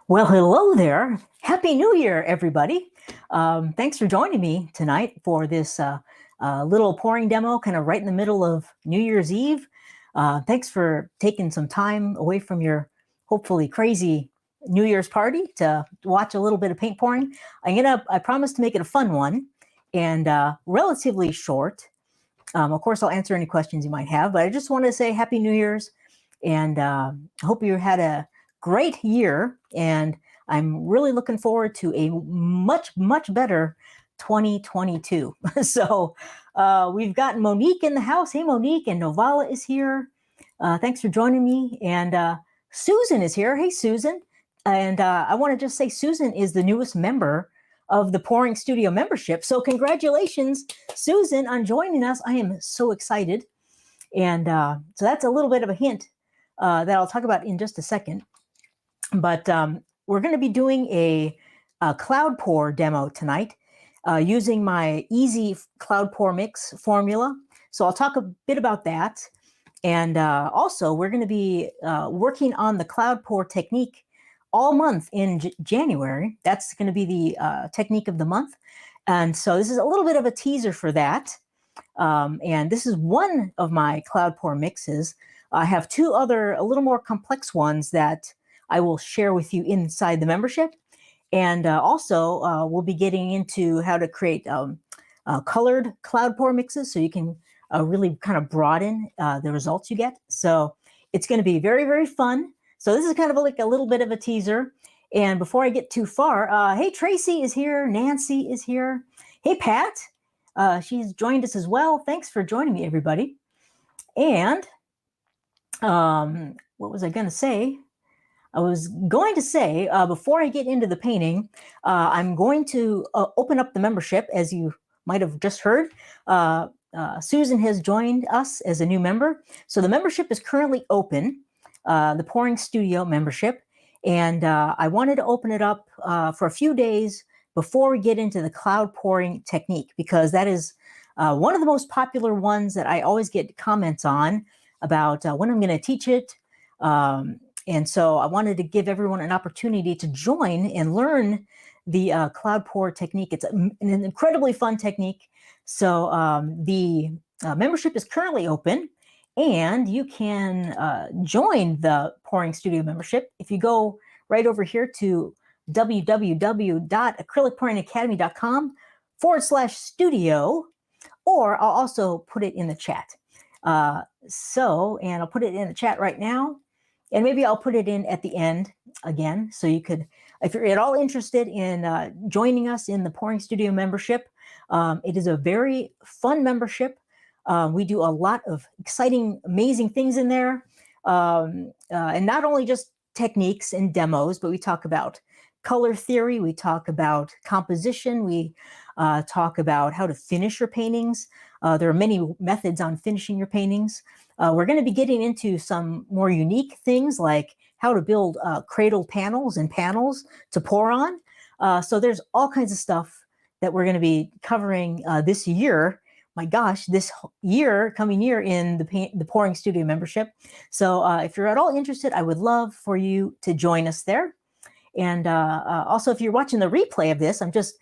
Well, hello there. Happy New Year, everybody. Thanks for joining me tonight for this little pouring demo, kind of right in the middle of New Year's Eve. Thanks for taking some time away from your hopefully crazy New Year's party to watch a little bit of paint pouring. I promise to make it a fun one and relatively short. Of course, I'll answer any questions you might have, but I just want to say Happy New Year's and I hope you had a great year. And I'm really looking forward to a much, much better 2022. So we've got Monique in the house. Hey, Monique, and Novala is here. Thanks for joining me. And Susan is here. Hey, Susan. And I want to just say Susan is the newest member of the Pouring Studio membership. So congratulations, Susan, on joining us. I am so excited. And so that's a little bit of a hint that I'll talk about in just a second. But we're going to be doing a cloud pour demo tonight using my easy cloud pour mix formula. So I'll talk a bit about that. And also, we're going to be working on the cloud pour technique all month in January. That's going to be the technique of the month. And so this is a little bit of a teaser for that. And this is one of my cloud pour mixes. I have two other a little more complex ones that I will share with you inside the membership. And also we'll be getting into how to create colored cloud pour mixes so you can really kind of broaden the results you get. So it's going to be very, very fun. So this is kind of like a little bit of a teaser. And before I get too far, hey, Tracy is here. Nancy is here. Hey, Pat. She's joined us as well. Thanks for joining me, everybody. And what was I going to say? I was going to say, before I get into the painting, I'm going to open up the membership, as you might have just heard. Susan has joined us as a new member. So the membership is currently open, the Pouring Studio membership. And I wanted to open it up for a few days before we get into the cloud pouring technique, because that is one of the most popular ones that I always get comments on about when I'm going to teach it. And so I wanted to give everyone an opportunity to join and learn the cloud pour technique. It's an incredibly fun technique. So the membership is currently open, and you can join the Pouring Studio membership if you go right over here to www.acrylicpouringacademy.com/studio, or I'll also put it in the chat. And I'll put it in the chat right now. And maybe I'll put it in at the end again. So you could, if you're at all interested in joining us in the Pouring Studio membership, it is a very fun membership. We do a lot of exciting, amazing things in there. And not only just techniques and demos, but we talk about color theory. We talk about composition. We talk about how to finish your paintings. There are many methods on finishing your paintings. We're going to be getting into some more unique things like how to build cradle panels and panels to pour on. So there's all kinds of stuff that we're going to be covering this year. My gosh, this year, coming year in the Pouring Studio membership. So if you're at all interested, I would love for you to join us there. And also, if you're watching the replay of this, I'm just,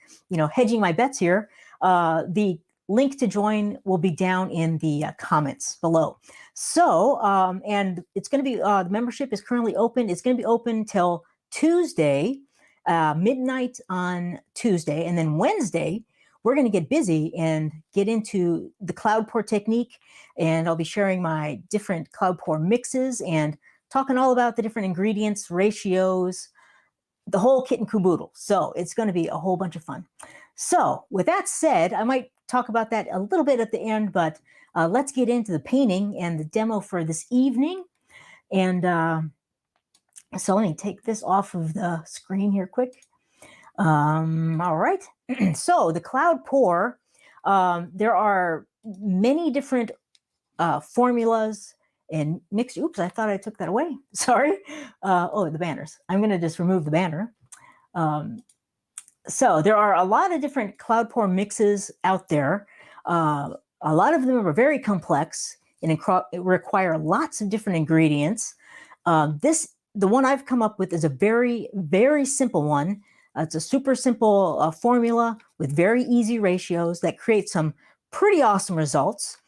hedging my bets here. The link to join will be down in the comments below. So, and it's going to be, the membership is currently open. It's going to be open till Tuesday, midnight on Tuesday. And then Wednesday, we're going to get busy and get into the cloud pour technique. And I'll be sharing my different cloud pour mixes and talking all about the different ingredients, ratios, the whole kit and caboodle. So it's going to be a whole bunch of fun. So with that said, I might talk about that a little bit at the end, but let's get into the painting and the demo for this evening. And so let me take this off of the screen here quick. All right. So the cloud pour, there are many different formulas and mix. Oops, I thought I took that away. Sorry. Oh, the banners. I'm going to just remove the banner. So there are a lot of different cloud pour mixes out there. A lot of them are very complex and require lots of different ingredients. This the one I've come up with is a very, very simple one. It's a super simple formula with very easy ratios that creates some pretty awesome results.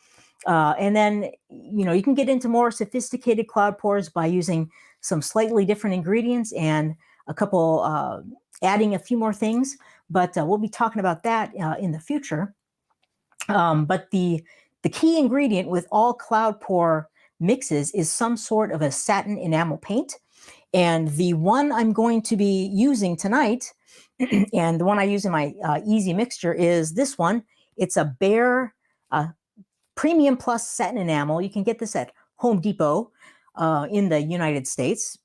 And then, you can get into more sophisticated cloud pours by using some slightly different ingredients and a couple, adding a few more things. But we'll be talking about that in the future. But the key ingredient with all cloud pour mixes is some sort of a satin enamel paint. And the one I'm going to be using tonight, and the one I use in my easy mixture, is this one. It's a Behr Premium Plus satin enamel. You can get this at Home Depot in the United States.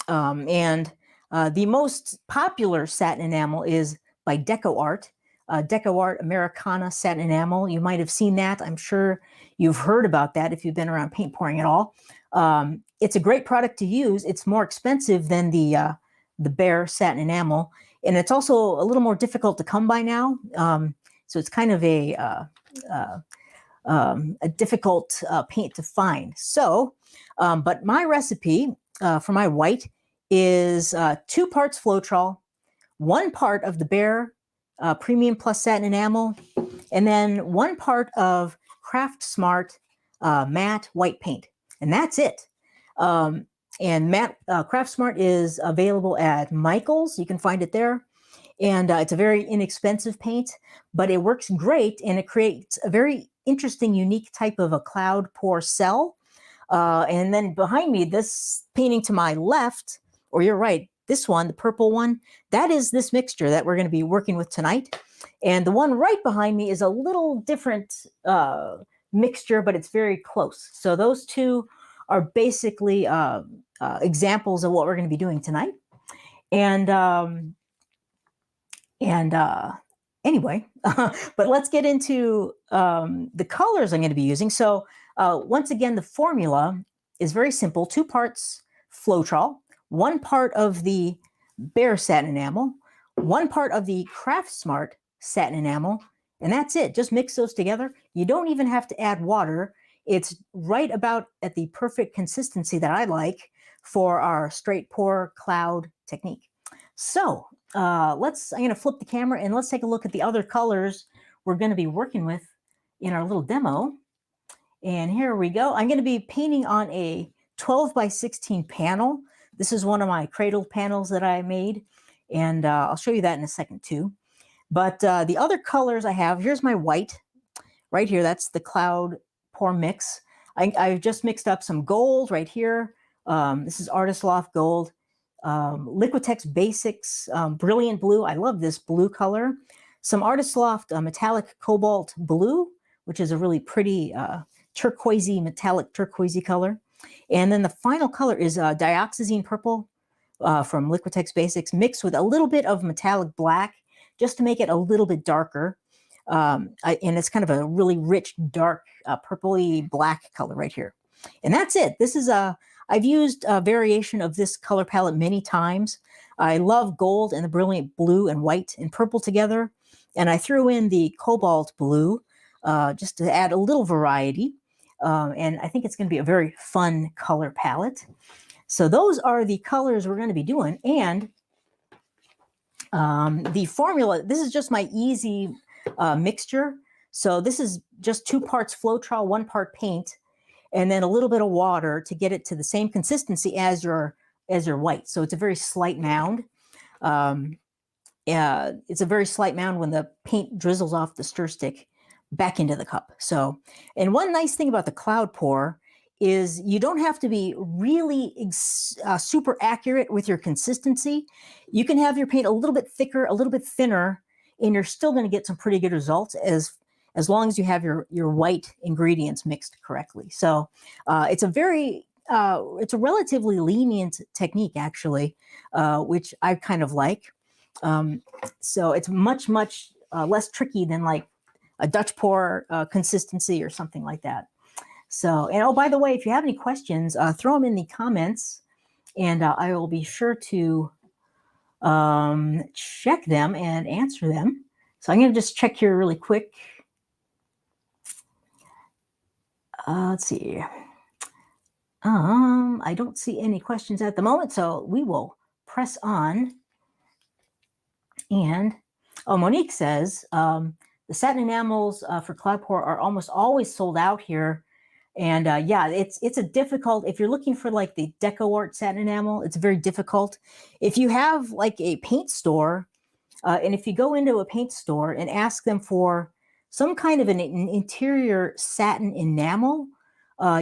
And the most popular satin enamel is by DecoArt. DecoArt Americana satin enamel. You might have seen that. I'm sure you've heard about that if you've been around paint pouring at all. It's a great product to use. It's more expensive than the Behr satin enamel, and it's also a little more difficult to come by now. So it's kind of a difficult paint to find. So, but my recipe for my white is 2 parts Floetrol, 1 part of the Behr Premium Plus satin enamel, and then 1 part of Craft Smart matte white paint, and that's it. And matte Craft Smart is available at Michael's. You can find it there. And it's a very inexpensive paint, but it works great, and it creates a very interesting, unique type of a cloud pour cell. And then behind me, this painting to my left, or you're right, this one, the purple one, that is this mixture that we're going to be working with tonight. And the one right behind me is a little different mixture, but it's very close. So those two are basically examples of what we're going to be doing tonight. And anyway, but let's get into the colors I'm going to be using. So once again, the formula is very simple. 2 parts Floetrol, 1 part of the Behr satin enamel, 1 part of the Craft Smart satin enamel, and that's it. Just mix those together. You don't even have to add water. It's right about at the perfect consistency that I like for our straight pour cloud technique. So I'm going to flip the camera and let's take a look at the other colors we're going to be working with in our little demo. And here we go. I'm going to be painting on a 12 by 16 panel. This is one of my cradle panels that I made, and I'll show you that in a second too. But the other colors I have, here's my white right here. That's the cloud pour mix. I've just mixed up some gold right here. This is Artist Loft Gold. Liquitex Basics Brilliant Blue. I love this blue color. Some Artist Loft Metallic Cobalt Blue, which is a really pretty turquoisey, metallic turquoisey color. And then the final color is Dioxazine Purple from Liquitex Basics, mixed with a little bit of metallic black, just to make it a little bit darker. And it's kind of a really rich, dark, purpley black color right here. And that's it. This is I've used a variation of this color palette many times. I love gold and the brilliant blue and white and purple together. And I threw in the cobalt blue just to add a little variety. And I think it's going to be a very fun color palette. So those are the colors we're going to be doing. And the formula, this is just my easy mixture. So this is just 2 parts Floetrol, 1 part paint, and then a little bit of water to get it to the same consistency as your white. So it's a very slight mound. It's a very slight mound when the paint drizzles off the stir stick back into the cup. So, and one nice thing about the cloud pour is you don't have to be really super accurate with your consistency. You can have your paint a little bit thicker, a little bit thinner, and you're still going to get some pretty good results as long as you have your white ingredients mixed correctly. So it's a relatively lenient technique actually, which I kind of like. So it's much less tricky than like a Dutch pour consistency or something like that. So, and oh, by the way, if you have any questions, throw them in the comments, and I will be sure to check them and answer them. So I'm going to just check here really quick. Let's see. I don't see any questions at the moment, so we will press on. And Monique says, the satin enamels for cloud pour are almost always sold out here. And yeah, it's a difficult, if you're looking for like the deco art satin enamel, it's very difficult. If you have like a paint store, and if you go into a paint store and ask them for some kind of an interior satin enamel,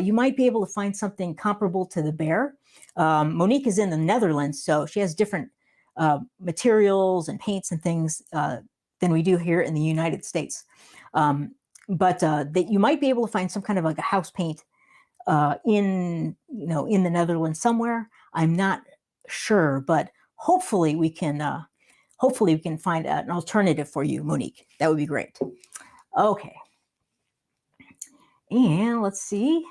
you might be able to find something comparable to the Bear. Monique is in the Netherlands, so she has different materials and paints and things than we do here in the United States. But that you might be able to find some kind of like a house paint in the Netherlands somewhere. I'm not sure, but hopefully we can find an alternative for you, Monique. That would be great. Okay. And let's see.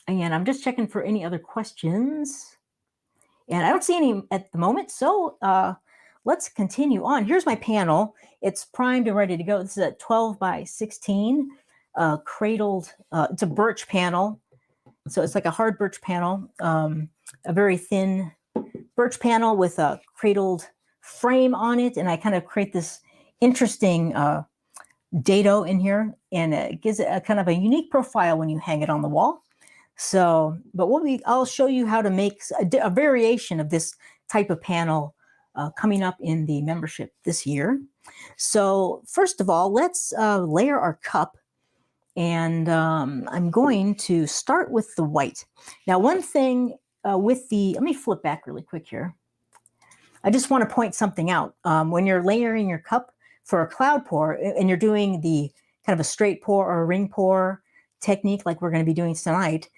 And I'm just checking for any other questions. And I don't see any at the moment. So let's continue on. Here's my panel. It's primed and ready to go. This is a 12 by 16 cradled. It's a birch panel. So it's like a hard birch panel, a very thin birch panel with a cradled frame on it. And I kind of create this interesting dado in here, and it gives it a kind of a unique profile when you hang it on the wall. So, but I'll show you how to make a variation of this type of panel coming up in the membership this year. So first of all, let's layer our cup. And I'm going to start with the white. Now, one thing let me flip back really quick here. I just want to point something out. When you're layering your cup for a cloud pour, and you're doing the kind of a straight pour or a ring pour technique like we're going to be doing tonight,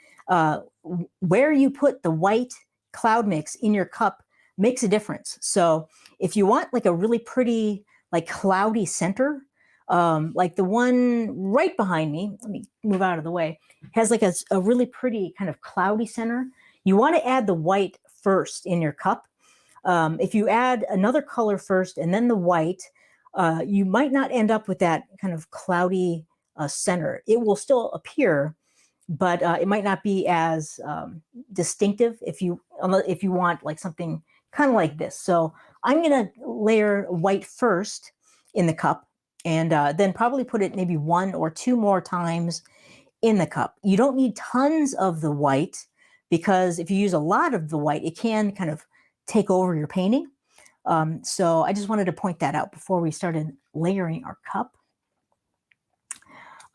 where you put the white cloud mix in your cup makes a difference. So if you want like a really pretty, like cloudy center, like the one right behind me, let me move out of the way, has like a really pretty kind of cloudy center. You want to add the white first in your cup. If you add another color first and then the white, you might not end up with that kind of cloudy center. It will still appear, but it might not be as distinctive if you want like something kind of like this. So I'm going to layer white first in the cup, and then probably put it maybe 1 or 2 more times in the cup. You don't need tons of the white, because if you use a lot of the white, it can kind of take over your painting. So I just wanted to point that out before we started layering our cup.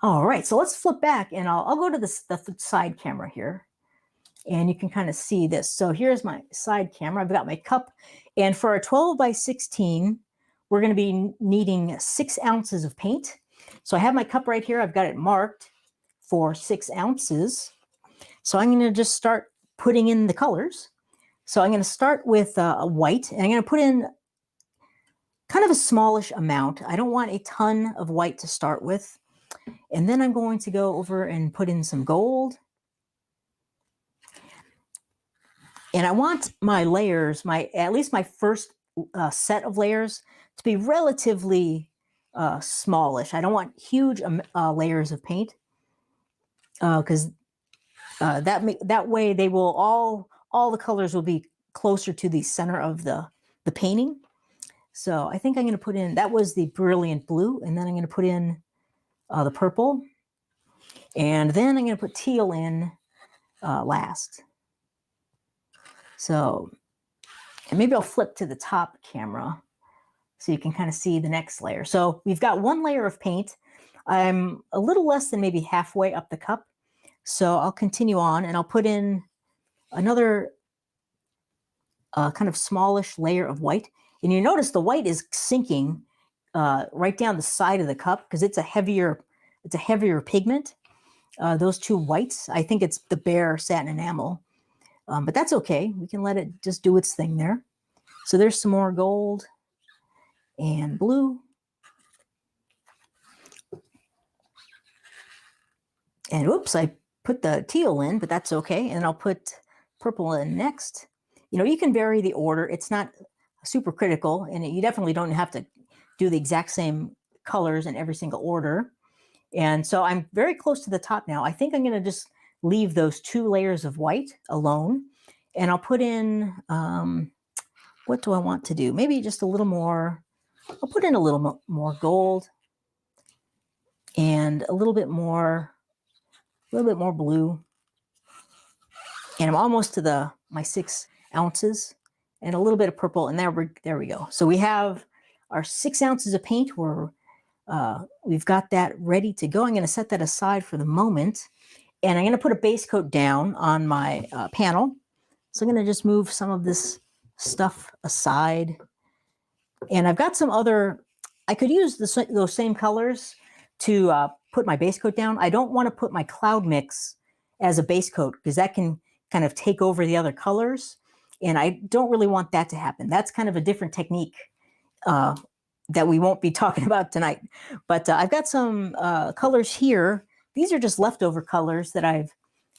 All right, so let's flip back, and I'll go to the side camera here, and you can kind of see this. So here's my side camera. I've got my cup, and for a 12 by 16, we're going to be needing 6 ounces of paint. So I have my cup right here. I've got it marked for 6 ounces. So I'm going to just start putting in the colors. So I'm going to start with a white, and I'm going to put in kind of a smallish amount. I don't want a ton of white to start with. And then I'm going to go over and put in some gold. And I want my layers, at least my first set of layers, to be relatively smallish. I don't want huge layers of paint, because that way they will all the colors will be closer to the center of the painting. So I think I'm going to put in, that was the brilliant blue, and then I'm going to put in the purple, and then I'm going to put teal in last. So, and maybe I'll flip to the top camera so you can kind of see the next layer. So we've got 1 layer of paint. I'm a little less than maybe halfway up the cup. So I'll continue on, and I'll put in another kind of smallish layer of white. And you notice the white is sinking right down the side of the cup, because it's a heavier pigment. Those 2 whites, I think it's the Bear satin enamel, but that's okay. We can let it just do its thing there. So there's some more gold and blue. And oops, I put the teal in, but that's okay. And I'll put purple in next. You can vary the order. It's not super critical, and you definitely don't have to do the exact same colors in every single order. And so I'm very close to the top now. I think I'm going to just leave those 2 layers of white alone. And I'll put in, what do I want to do? Maybe just a little more. I'll put in a little more gold and a little bit more blue. And I'm almost to my 6 ounces, and a little bit of purple, and there we go. So we have our 6 ounces of paint. We've got that ready to go. I'm going to set that aside for the moment, and I'm going to put a base coat down on my panel. So I'm going to just move some of this stuff aside, and I've got some other. I could use those same colors to put my base coat down. I don't want to put my cloud mix as a base coat because that can kind of take over the other colors, and I don't really want that to happen. That's kind of a different technique that we won't be talking about tonight. But I've got some colors here. These are just leftover colors that I've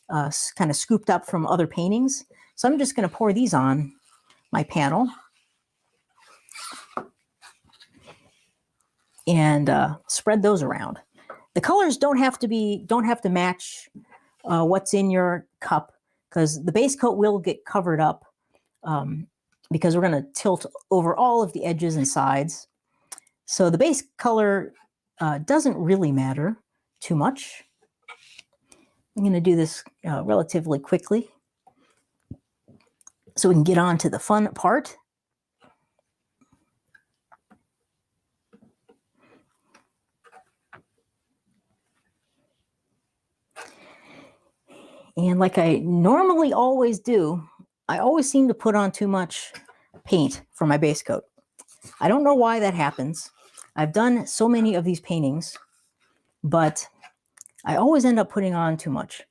kind of scooped up from other paintings. So I'm just going to pour these on my panel and spread those around. The colors don't have to match what's in your cup, because the base coat will get covered up because we're going to tilt over all of the edges and sides. So the base color doesn't really matter too much. I'm going to do this relatively quickly so we can get on to the fun part. And like I normally always do, I always seem to put on too much paint for my base coat. I don't know why that happens. I've done so many of these paintings, but I always end up putting on too much.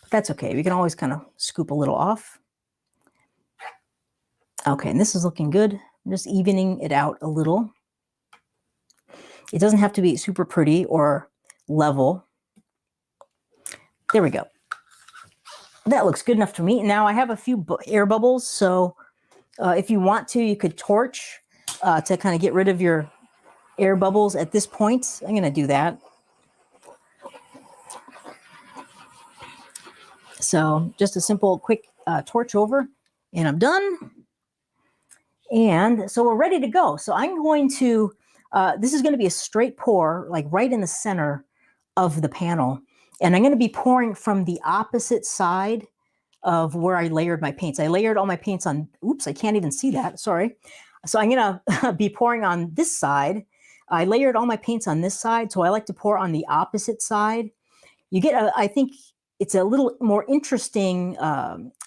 But that's okay. We can always kind of scoop a little off. Okay, and this is looking good. I'm just evening it out a little. It doesn't have to be super pretty or level. There we go. That looks good enough to me. Now I have a few air bubbles, so if you want to, you could torch to kind of get rid of your air bubbles at this point. I'm going to do that. So just a simple, quick torch over, and I'm done. And so we're ready to go. So I'm going to, this is going to be a straight pour, like right in the center of the panel. And I'm going to be pouring from the opposite side of where I layered my paints. I layered all my paints on, oops, I can't even see that, sorry. So I'm going to be pouring on this side. I layered all my paints on this side, so I like to pour on the opposite side. You get, I think it's a little more interesting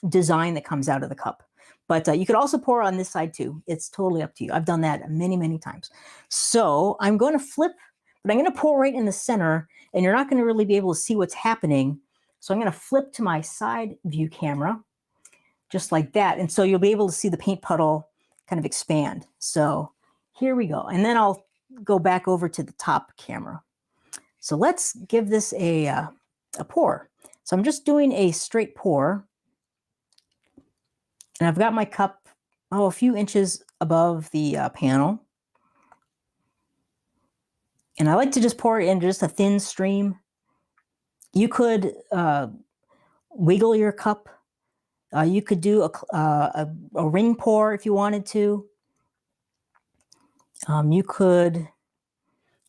design that comes out of the cup. But you could also pour on this side too. It's totally up to you. I've done that many, many times. So I'm going to flip, but I'm going to pour right in the center, and you're not going to really be able to see what's happening. So I'm going to flip to my side view camera, just like that. And so you'll be able to see the paint puddle kind of expand. So here we go. And then I'll go back over to the top camera. So let's give this a pour. So I'm just doing a straight pour. And I've got my cup, a few inches above the panel. And I like to just pour it in just a thin stream. You could wiggle your cup. You could do a ring pour if you wanted to. You could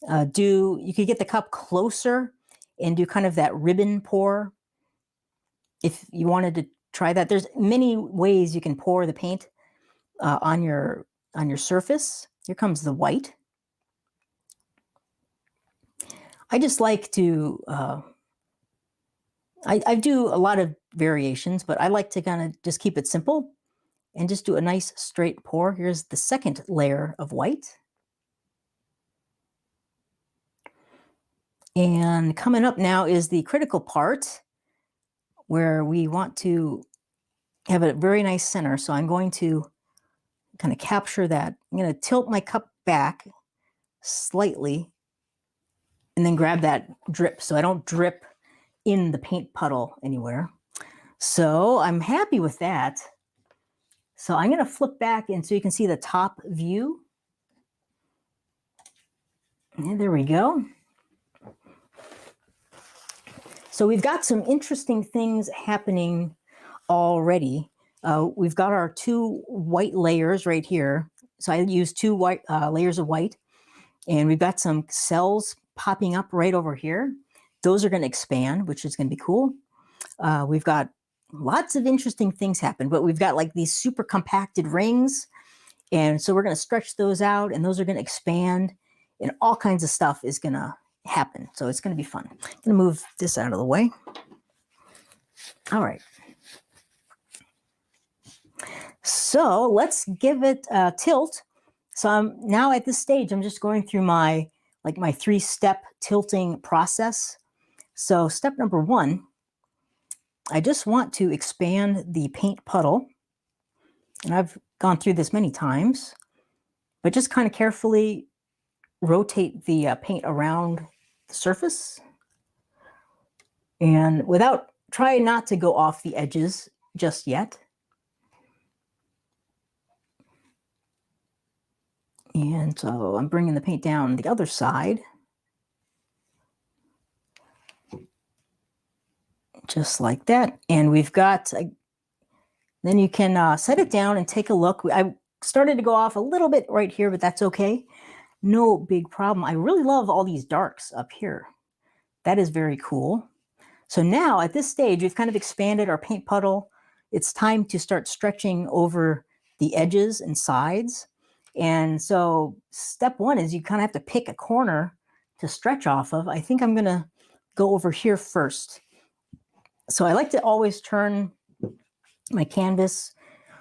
get the cup closer and do kind of that ribbon pour if you wanted to try that. There's many ways you can pour the paint on your surface. Here comes the white. I just like to, I do a lot of variations, but I like to kind of just keep it simple and just do a nice straight pour. Here's the second layer of white. And coming up now is the critical part where we want to have a very nice center. So I'm going to kind of capture that. I'm going to tilt my cup back slightly and then grab that drip so I don't drip in the paint puddle anywhere. So I'm happy with that. So I'm going to flip back and so you can see the top view. And there we go. So we've got some interesting things happening already. We've got our 2 white layers right here. So I used 2 white layers of white, and we've got some cells popping up right over here. Those are going to expand, which is going to be cool. We've got lots of interesting things happen, but we've got like these super compacted rings. And so we're going to stretch those out, and those are going to expand, and all kinds of stuff is going to happen. So it's going to be fun. I'm going to move this out of the way. All right. So let's give it a tilt. So I'm now at this stage, I'm just going through my 3-step tilting process. So step number 1, I just want to expand the paint puddle. And I've gone through this many times, but just kind of carefully rotate the paint around the surface. And try not to go off the edges just yet. And so I'm bringing the paint down the other side. Just like that. And we've got, then you can set it down and take a look. I started to go off a little bit right here, but that's okay. No big problem. I really love all these darks up here. That is very cool. So now at this stage, we've kind of expanded our paint puddle. It's time to start stretching over the edges and sides. And so step 1 is you kind of have to pick a corner to stretch off of. I think I'm going to go over here first. So I like to always turn my canvas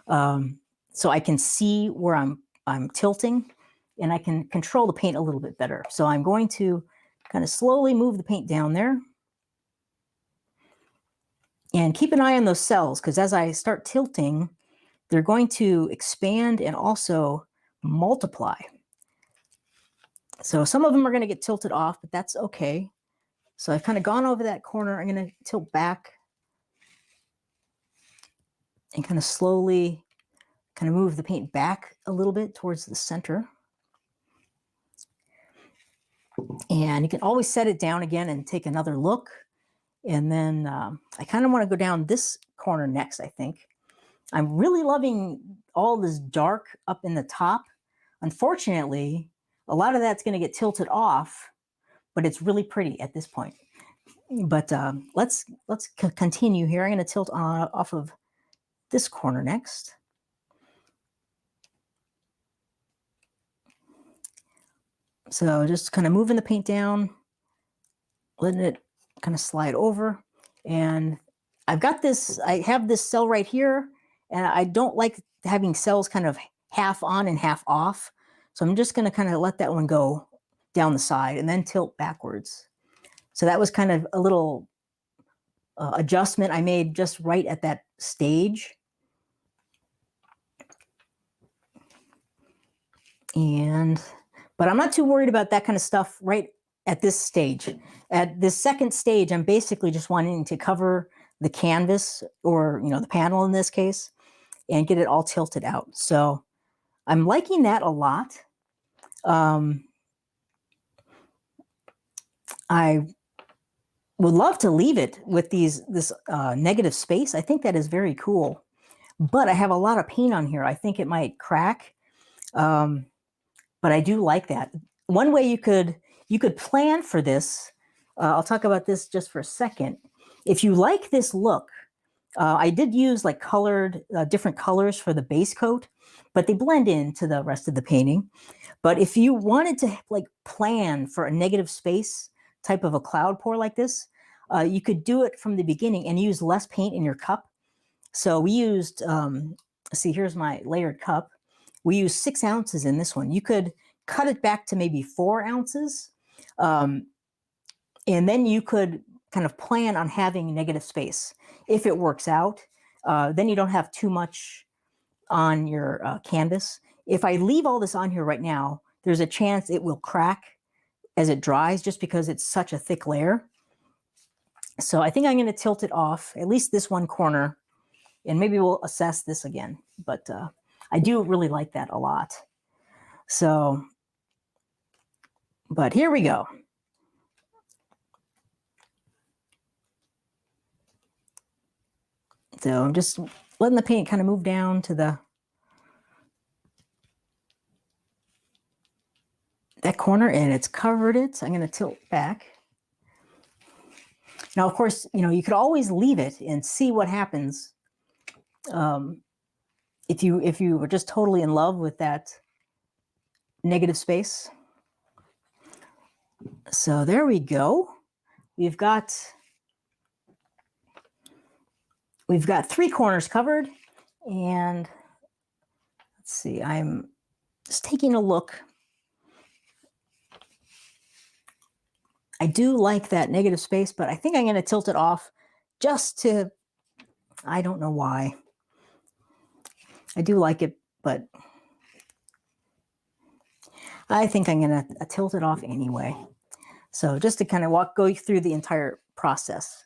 so I can see where I'm tilting, and I can control the paint a little bit better. So I'm going to kind of slowly move the paint down there. And keep an eye on those cells, because as I start tilting, they're going to expand and also multiply. So some of them are going to get tilted off, but that's okay. So I've kind of gone over that corner. I'm going to tilt back and kind of slowly kind of move the paint back a little bit towards the center. And you can always set it down again and take another look. And then I kind of want to go down this corner next, I think. I'm really loving all this dark up in the top. Unfortunately, a lot of that's going to get tilted off, but it's really pretty at this point. But let's continue here. I'm going to tilt off of this corner next. So just kind of moving the paint down, letting it kind of slide over. And I have this cell right here, and I don't like having cells kind of half on and half off. So I'm just going to kind of let that one go down the side and then tilt backwards. So that was kind of a little adjustment I made just right at that stage. But I'm not too worried about that kind of stuff right at this stage. At this second stage, I'm basically just wanting to cover the canvas, or the panel in this case, and get it all tilted out. So I'm liking that a lot. I would love to leave it with this negative space. I think that is very cool. But I have a lot of paint on here. I think it might crack. But I do like that. One way you could plan for this, I'll talk about this just for a second. If you like this look, I did use like different colors for the base coat, but they blend into the rest of the painting. But if you wanted to like plan for a negative space type of a cloud pour like this, you could do it from the beginning and use less paint in your cup. So we used, see, here's my layered cup. We used 6 ounces in this one. You could cut it back to maybe 4 ounces. And then you could kind of plan on having negative space. If it works out, then you don't have too much on your canvas. If I leave all this on here right now, there's a chance it will crack as it dries, just because it's such a thick layer. So I think I'm going to tilt it off, at least this one corner, and maybe we'll assess this again. But I do really like that a lot. So, but here we go. So I'm just letting the paint kind of move down to that corner, and it's covered it. So I'm going to tilt back. Now, of course, you could always leave it and see what happens if you were just totally in love with that negative space. So there we go. We've got 3 corners covered, and let's see, I'm just taking a look. I do like that negative space, but I think I'm going to tilt it off just to, I don't know why. I do like it, but I think I'm going to tilt it off anyway. So just to kind of go through the entire process.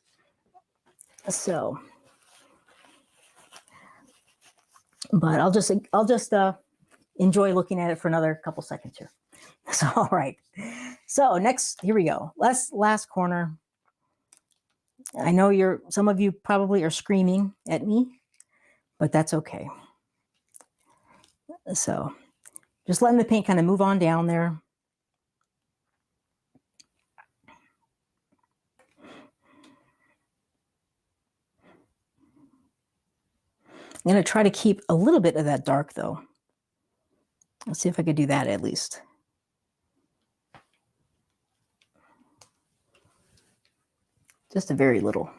So, but I'll just enjoy looking at it for another couple seconds here. So, all right. So next, here we go. Last corner. I know some of you probably are screaming at me, but that's okay. So just letting the paint kind of move on down there. I'm going to try to keep a little bit of that dark, though. Let's see if I could do that at least. Just a very little.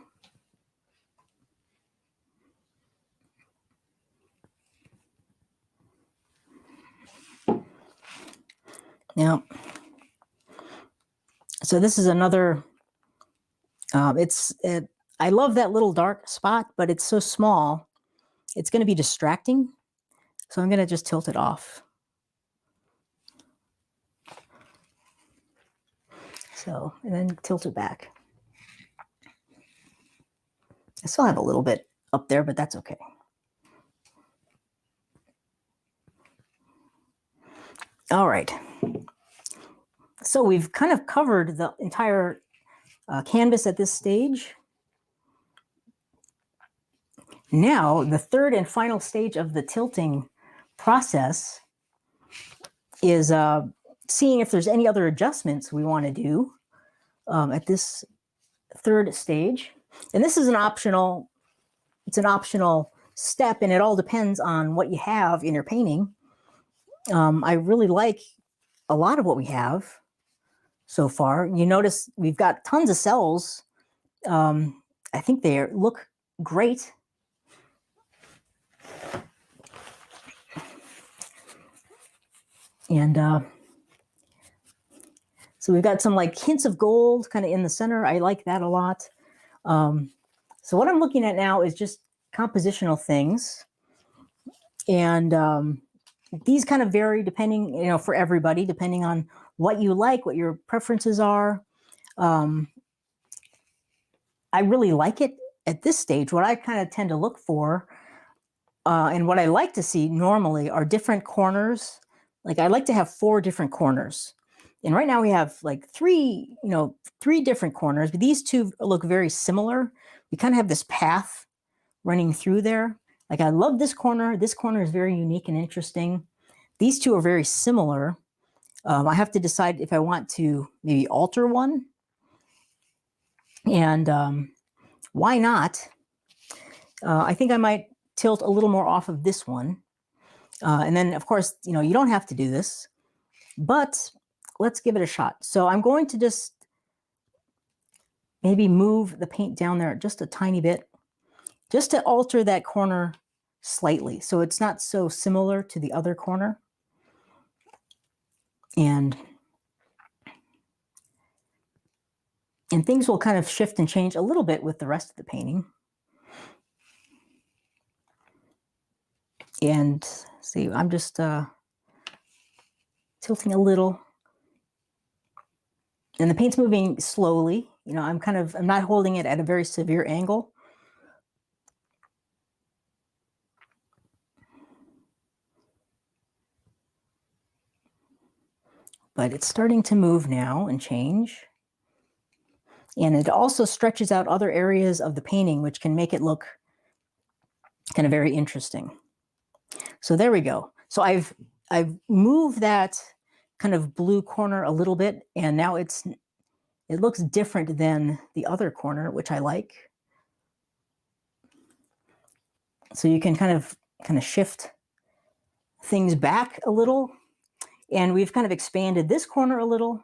Now, so this is another, I love that little dark spot, but it's so small, it's going to be distracting. So I'm going to just tilt it off. So, and then tilt it back. I still have a little bit up there, but that's okay. All right. So we've kind of covered the entire canvas at this stage. Now, the third and final stage of the tilting process is seeing if there's any other adjustments we want to do at this third stage. And this is it's an optional step, and it all depends on what you have in your painting. I really like a lot of what we have so far. You notice we've got tons of cells. I think they look great. And so we've got some like hints of gold kind of in the center. I like that a lot. So what I'm looking at now is just compositional things. And these kind of vary depending, for everybody, depending on what you like, what your preferences are. I really like it at this stage. What I kind of tend to look for and what I like to see normally are different corners. Like I like to have 4 different corners. And right now we have like 3 different corners, but these 2 look very similar. We kind of have this path running through there. Like I love this corner. This corner is very unique and interesting. These 2 are very similar. I have to decide if I want to maybe alter one. And why not? I think I might tilt a little more off of this one. And then, of course, you don't have to do this, but let's give it a shot. So I'm going to just maybe move the paint down there just a tiny bit, just to alter that corner slightly, so it's not so similar to the other corner. And things will kind of shift and change a little bit with the rest of the painting. And see, I'm just tilting a little. And the paint's moving slowly. I'm not holding it at a very severe angle. But it's starting to move now and change. And it also stretches out other areas of the painting, which can make it look Kind of very interesting. So there we go. So I've moved that kind of blue corner a little bit, and now it looks different than the other corner, which I like. So you can kind of shift things back a little, and we've kind of expanded this corner a little.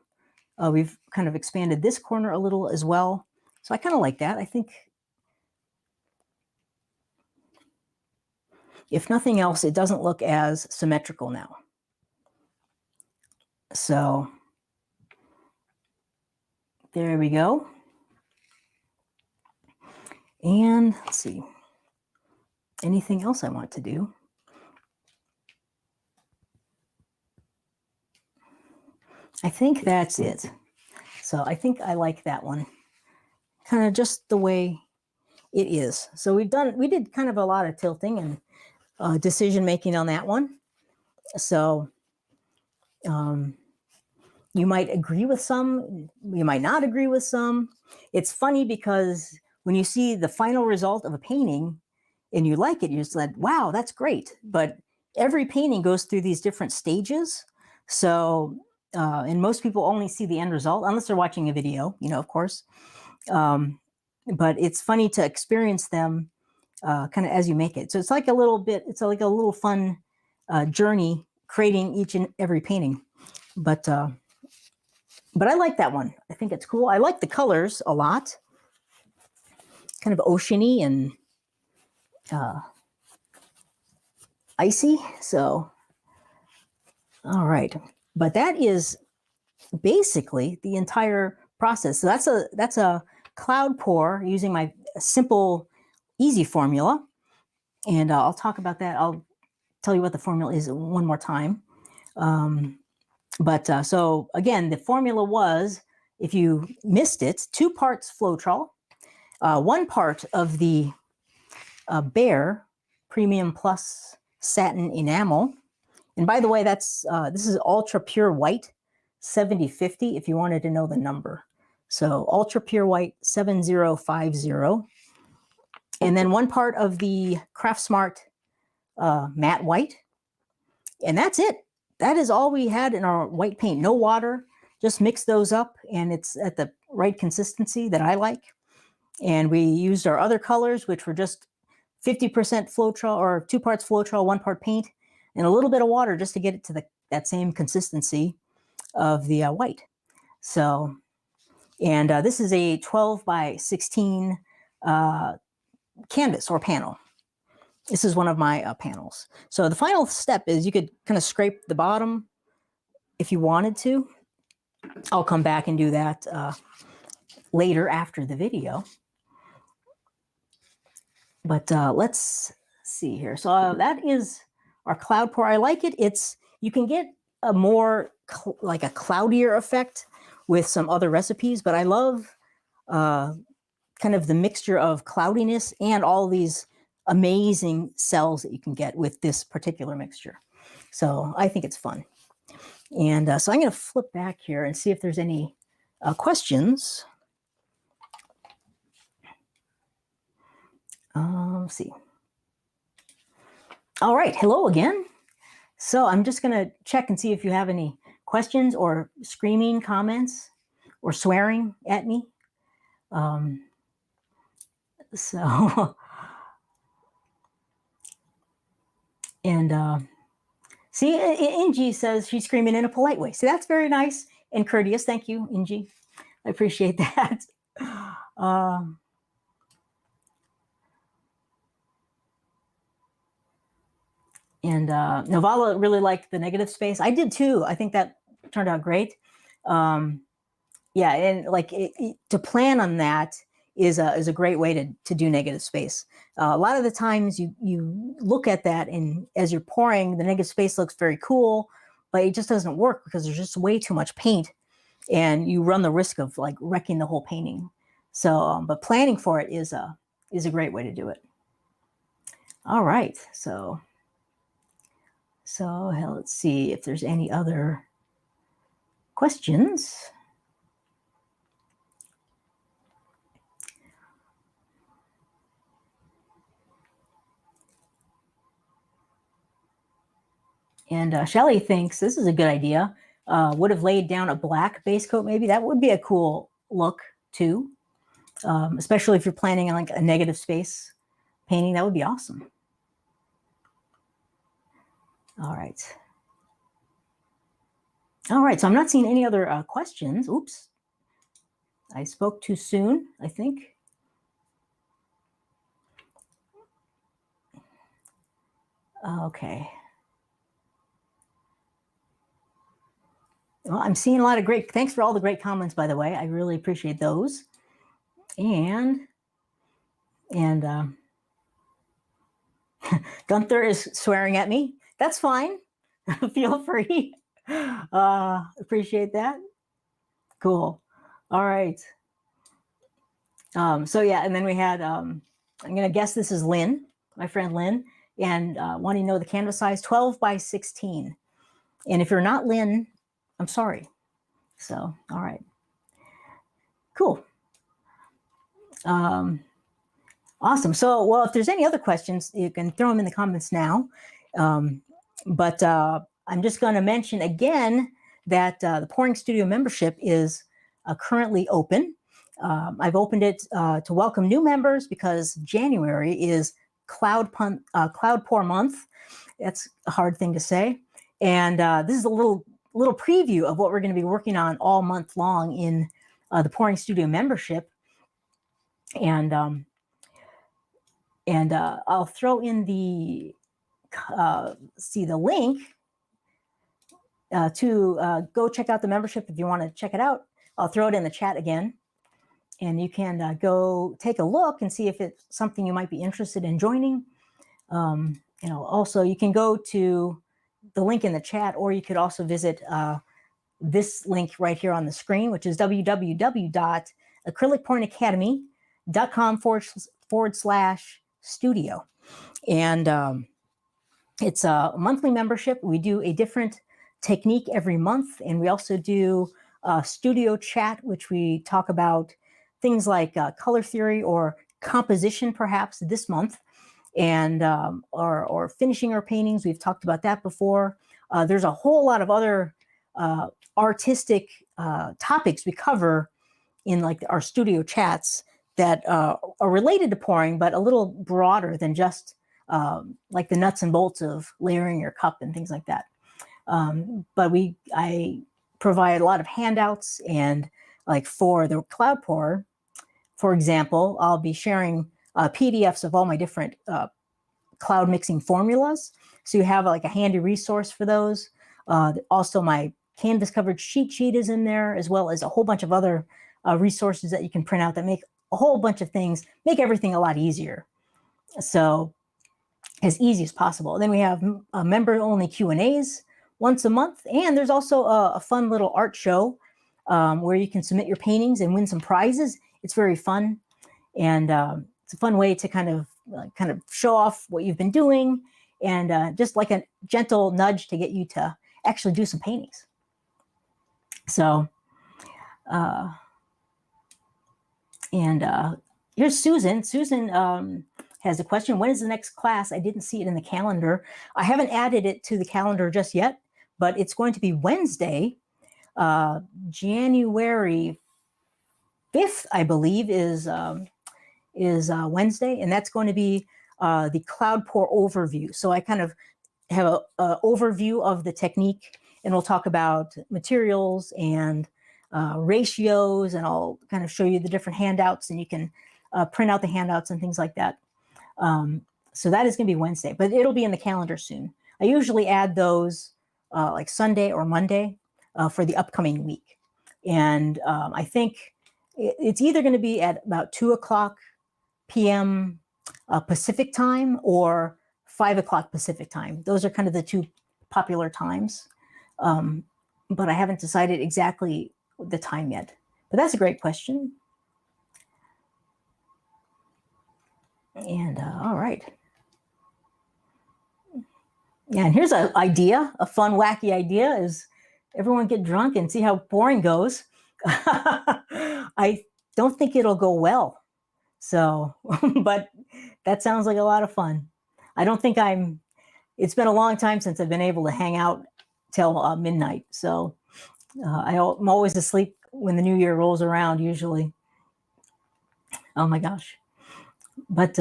We've kind of expanded this corner a little as well. So I kind of like that. I think if nothing else, it doesn't look as symmetrical now. So there we go. And let's see, anything else I want to do? I think that's it. So I think I like that one, kind of just the way it is. So we did kind of a lot of tilting and decision making on that one. So you might agree with some, you might not agree with some. It's funny because when you see the final result of a painting and you like it, you're just like, wow, that's great. But every painting goes through these different stages. So, and most people only see the end result, unless they're watching a video, of course. But it's funny to experience them kind of as you make it. So it's like a little bit, it's like a little fun journey creating each and every painting. But I like that one. I think it's cool. I like the colors a lot. Kind of oceany and icy. So, all right. But that is basically the entire process. So that's a cloud pour using my simple, easy formula. And I'll talk about that. I'll tell you what the formula is one more time. So again, the formula was, if you missed it, 2 parts Floetrol, 1 part of the Behr Premium Plus Satin Enamel. And by the way, this is Ultra Pure White 7050 if you wanted to know the number. So Ultra Pure White 7050. And then 1 part of the Craft Smart Matte White. And that's it. That is all we had in our white paint. No water, just mix those up, and it's at the right consistency that I like. And we used our other colors, which were just 50% Floetrol, or 2 parts Floetrol, 1 part paint, and a little bit of water just to get it to that same consistency of the white. So, and this is a 12 by 16 canvas or panel. This is one of my panels. So the final step is you could kind of scrape the bottom if you wanted to. I'll come back and do that later after the video. But let's see here. So that is our cloud pour. I like it. You can get a more like a cloudier effect with some other recipes, but I love kind of the mixture of cloudiness and all these amazing cells that you can get with this particular mixture. So I think it's fun. And so I'm going to flip back here and see if there's any questions. Let's see. All right. Hello again. So I'm just going to check and see if you have any questions or screaming comments or swearing at me. And see, Ingie says she's screaming in a polite way. See, that's very nice and courteous. Thank you, Ingie. I appreciate that. And Novala really liked the negative space. I did too. I think that turned out great. Yeah, and like to plan on that is a great way to do negative space. A lot of the times you look at that, and as you're pouring, the negative space looks very cool, but it just doesn't work because there's just way too much paint, and you run the risk of like wrecking the whole painting. So, but planning for it is a great way to do it. All right, so let's see if there's any other questions. And Shelley thinks this is a good idea. Would have laid down a black base coat, maybe. That would be a cool look, too. Especially if you're planning on like a negative space painting. That would be awesome. All right. All right, so I'm not seeing any other questions. Oops. I spoke too soon, I think. Okay. Well, I'm seeing a lot of great, thanks for all the great comments, by the way. I really appreciate those. And Gunther is swearing at me. That's fine. Feel free. Appreciate that. Cool. All right. So yeah, and then we had, I'm going to guess this is Lynn, my friend Lynn, and wanting to know the canvas size, 12 by 16. And if you're not Lynn, I'm sorry. So, all right. Cool. Awesome. So, well, if there's any other questions, you can throw them in the comments now. But I'm just going to mention again that the Pouring Studio membership is currently open. I've opened it to welcome new members because January is Cloud Pour month. That's a hard thing to say. And this is a little preview of what we're going to be working on all month long in the Pouring Studio membership. And I'll throw in the the link to go check out the membership if you want to check it out. I'll throw it in the chat again, and you can go take a look and see if it's something you might be interested in joining. Also, you can go to the link in the chat, or you could also visit this link right here on the screen, which is www.acrylicpointacademy.com/studio. And it's a monthly membership. We do a different technique every month, and we also do a studio chat, which we talk about things like color theory or composition, perhaps this month, and or finishing our paintings. We've talked about that before. There's a whole lot of other artistic topics we cover in like our studio chats that are related to pouring, but a little broader than just like the nuts and bolts of layering your cup and things like that. But I provide a lot of handouts, and like for the cloud pour, for example, I'll be sharing PDFs of all my different cloud mixing formulas. So you have like a handy resource for those. Also, my canvas covered cheat sheet is in there, as well as a whole bunch of other resources that you can print out that make a whole bunch of things, make everything a lot easier. So as easy as possible. And then we have member-only Q&As once a month. And there's also a fun little art show where you can submit your paintings and win some prizes. It's very fun. And it's a fun way to kind of show off what you've been doing, and just like a gentle nudge to get you to actually do some paintings. So, here's Susan. Susan has a question. When is the next class? I didn't see it in the calendar. I haven't added it to the calendar just yet, but it's going to be Wednesday, January 5th, I believe, is Wednesday, and that's going to be the cloud pour overview. So I kind of have an overview of the technique, and we'll talk about materials and ratios, and I'll kind of show you the different handouts, and you can print out the handouts and things like that. So that is going to be Wednesday, but it'll be in the calendar soon. I usually add those like Sunday or Monday for the upcoming week. And I think it's either going to be at about 2:00 p.m. Pacific time or 5:00 Pacific time. Those are kind of the two popular times. But I haven't decided exactly the time yet. But that's a great question. And all right. Yeah, and here's an idea, a fun, wacky idea, is everyone get drunk and see how pouring goes. I don't think it'll go well. So, but that sounds like a lot of fun. I don't think it's been a long time since I've been able to hang out till midnight. So I'm always asleep when the new year rolls around, usually. Oh my gosh. But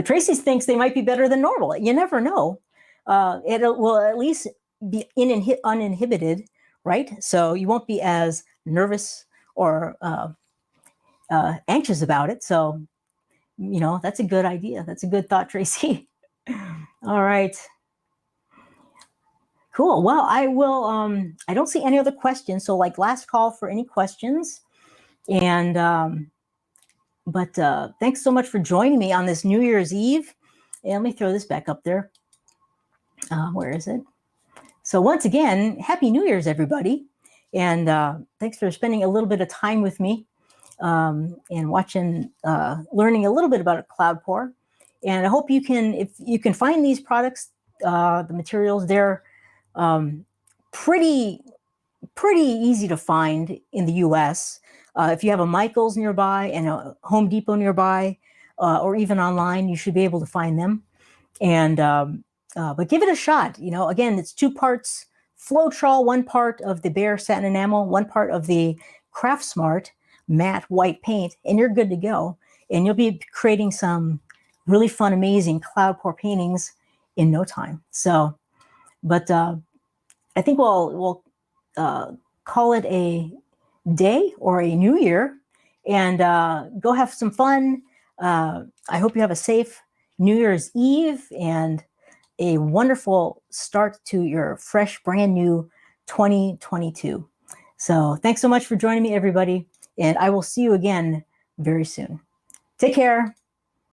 Tracy thinks they might be better than normal. You never know. It will at least be uninhibited, right? So you won't be as nervous or anxious about it. So, that's a good idea. That's a good thought, Tracy. All right. Cool. Well, I will, I don't see any other questions. So like last call for any questions. And, but thanks so much for joining me on this New Year's Eve. And let me throw this back up there. Where is it? So once again, Happy New Year's, everybody. And thanks for spending a little bit of time with me and watching, learning a little bit about cloud pour. And I hope you can, if you can find these products, the materials, they're pretty easy to find in the US. If you have a Michael's nearby and a Home Depot nearby, or even online, you should be able to find them. And but give it a shot. Again, it's 2 parts Floetrol, 1 part of the Behr satin enamel, 1 part of the Craft Smart matte white paint, and you're good to go. And you'll be creating some really fun, amazing cloud pour paintings in no time. So, but I think we'll call it a day or a new year, and go have some fun. I hope you have a safe New Year's Eve and a wonderful start to your fresh, brand new 2022. So thanks so much for joining me, everybody, and I will see you again very soon. Take care.